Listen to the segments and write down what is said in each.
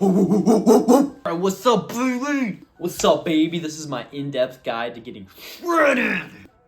Alright, what's up, baby? What's up, baby? This is my in-depth guide to getting shredded.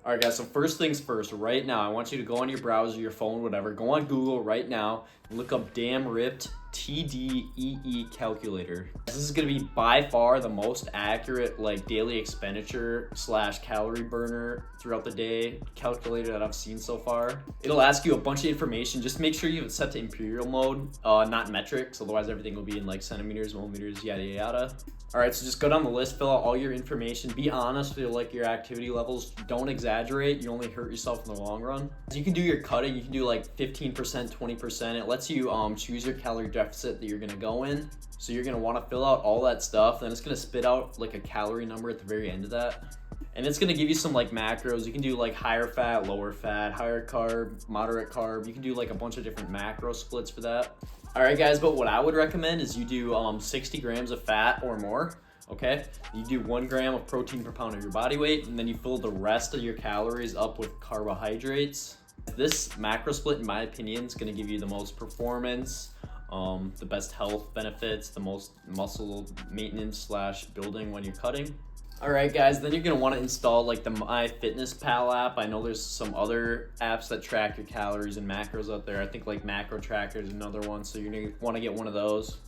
Alright, guys, so first things first, right now, I want you to go on your browser, your phone, whatever. Go on Google right now and look up Damn Ripped TDEE calculator. This is going to be by far the most accurate, like, daily expenditure / calorie burner throughout the day calculator that I've seen so far. It'll ask you a bunch of information. Just make sure you have it set to imperial mode, not metrics. Otherwise, everything will be in, like, centimeters, millimeters, yada, yada. Alright, so just go down the list, fill out all your information. Be honest with, like, your activity levels. Don't exaggerate. You only hurt yourself in the long run. So you can do your cutting. You can do, like, 15%, 20%. It lets you choose your calorie deficit that you're going to go in. So you're going to want to fill out all that stuff. Then it's going to spit out, like, a calorie number at the very end of that. And it's going to give you some, like, macros. You can do, like, higher fat, lower fat, higher carb, moderate carb. You can do, like, a bunch of different macro splits for that. Alright, guys, but what I would recommend is you do 60 grams of fat or more, okay? You do 1 gram of protein per pound of your body weight, and then you fill the rest of your calories up with carbohydrates. This macro split, in my opinion, is going to give you the most performance, the best health benefits, the most muscle maintenance / building when you're cutting. Alright, guys, then you're going to want to install, like, the MyFitnessPal app. I know there's some other apps that track your calories and macros out there. I think, like, Macro Tracker is another one, so you're going to want to get one of those.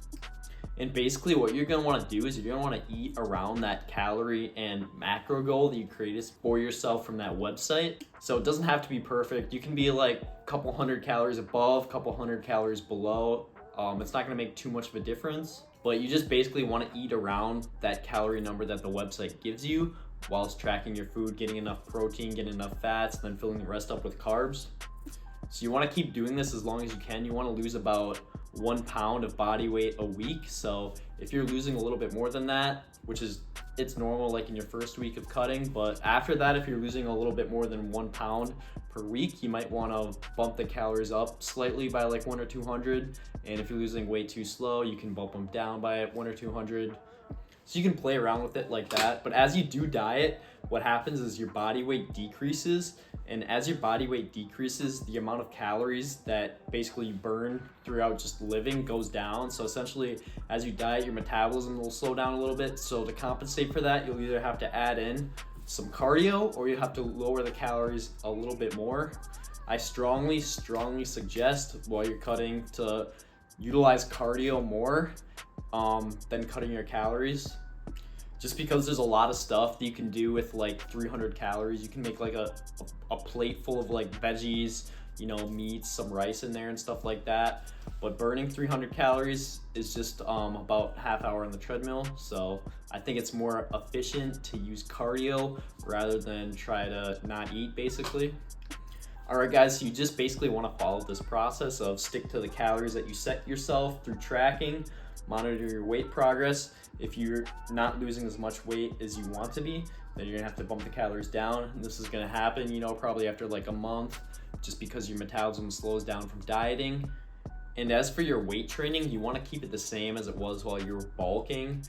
And basically what you're going to want to do is you're going to want to eat around that calorie and macro goal that you created for yourself from that website. So it doesn't have to be perfect. You can be, like, a couple hundred calories above, couple hundred calories below. It's not going to make too much of a difference. But you just basically want to eat around that calorie number that the website gives you whilst tracking your food, getting enough protein, getting enough fats, then filling the rest up with carbs. So you want to keep doing this as long as you can. You want to lose about 1 pound of body weight a week. So if you're losing a little bit more than that, which is, it's normal like in your first week of cutting, but after that, if you're losing a little bit more than 1 pound per week, you might want to bump the calories up slightly by like 100 or 200. And if you're losing way too slow, you can bump them down by 100 or 200. So you can play around with it like that. But as you do diet, what happens is your body weight decreases. And as your body weight decreases, the amount of calories that basically you burn throughout just living goes down. So essentially, as you diet, your metabolism will slow down a little bit. So to compensate for that, you'll either have to add in some cardio or you have to lower the calories a little bit more. I strongly suggest while you're cutting to utilize cardio more than cutting your calories. Just because there's a lot of stuff that you can do with like 300 calories. You can make like a plate full of like veggies, you know, meats, some rice in there and stuff like that. But burning 300 calories is just about half hour on the treadmill. So I think it's more efficient to use cardio rather than try to not eat, basically. Alright, guys, so you just basically want to follow this process of stick to the calories that you set yourself through tracking, monitor your weight progress. If you're not losing as much weight as you want to be, then you're gonna have to bump the calories down. And this is gonna happen, you know, probably after like a month, just because your metabolism slows down from dieting. And as for your weight training, you want to keep it the same as it was while you were bulking,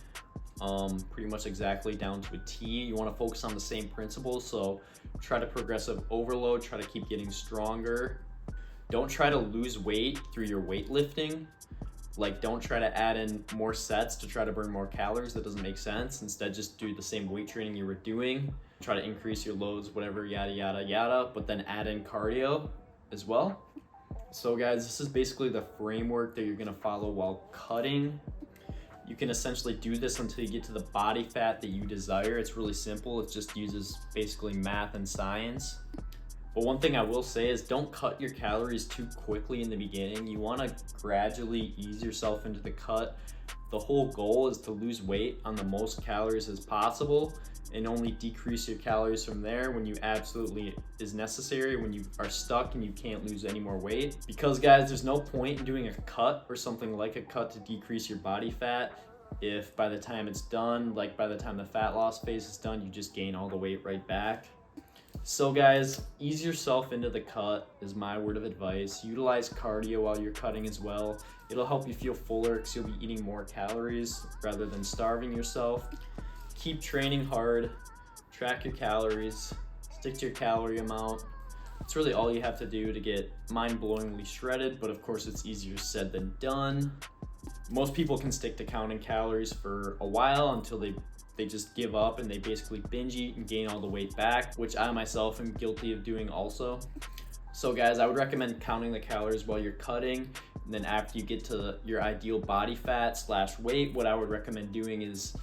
pretty much exactly down to a T. You want to focus on the same principles, so try to progressive overload, try to keep getting stronger. Don't try to lose weight through your weightlifting. Like, don't try to add in more sets to try to burn more calories. That doesn't make sense. Instead, just do the same weight training you were doing. Try to increase your loads, whatever, yada, yada, yada, but then add in cardio as well. So guys, this is basically the framework that you're gonna follow while cutting. You can essentially do this until you get to the body fat that you desire. It's really simple. It just uses basically math and science. But one thing I will say is don't cut your calories too quickly in the beginning. You want to gradually ease yourself into the cut. The whole goal is to lose weight on the most calories as possible and only decrease your calories from there when you absolutely is necessary, when you are stuck and you can't lose any more weight. Because guys, there's no point in doing a cut or something like a cut to decrease your body fat if by the time it's done, like by the time the fat loss phase is done, you just gain all the weight right back. So guys, ease yourself into the cut is my word of advice. Utilize cardio while you're cutting as well. It'll help you feel fuller because you'll be eating more calories rather than starving yourself. Keep training hard, track your calories, stick to your calorie amount. It's really all you have to do to get mind-blowingly shredded, but of course it's easier said than done. most people can stick to counting calories for a while until they just give up and they basically binge eat and gain all the weight back, which I myself am guilty of doing also. So guys, I would recommend counting the calories while you're cutting, and then after you get to your ideal body fat / weight, what I would recommend doing is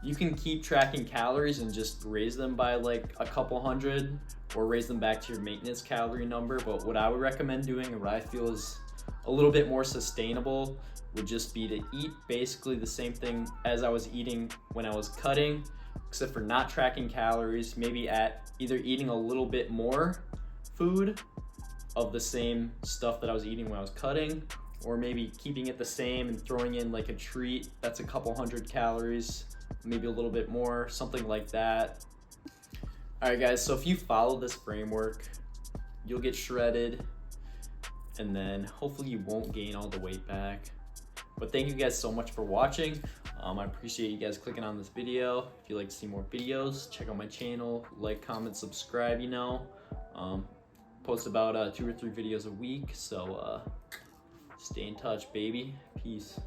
you can keep tracking calories and just raise them by like a couple hundred or raise them back to your maintenance calorie number. But what I would recommend doing and what I feel is a little bit more sustainable would just be to eat basically the same thing as I was eating when I was cutting, except for not tracking calories, maybe at either eating a little bit more food of the same stuff that I was eating when I was cutting, or maybe keeping it the same and throwing in like a treat that's a couple hundred calories, maybe a little bit more, something like that. All right guys, so if you follow this framework, you'll get shredded and then hopefully you won't gain all the weight back. But thank you guys so much for watching. I appreciate you guys clicking on this video. If you'd like to see more videos, check out my channel, like, comment, subscribe, you know. Post about 2 or 3 videos a week, so stay in touch, baby. Peace.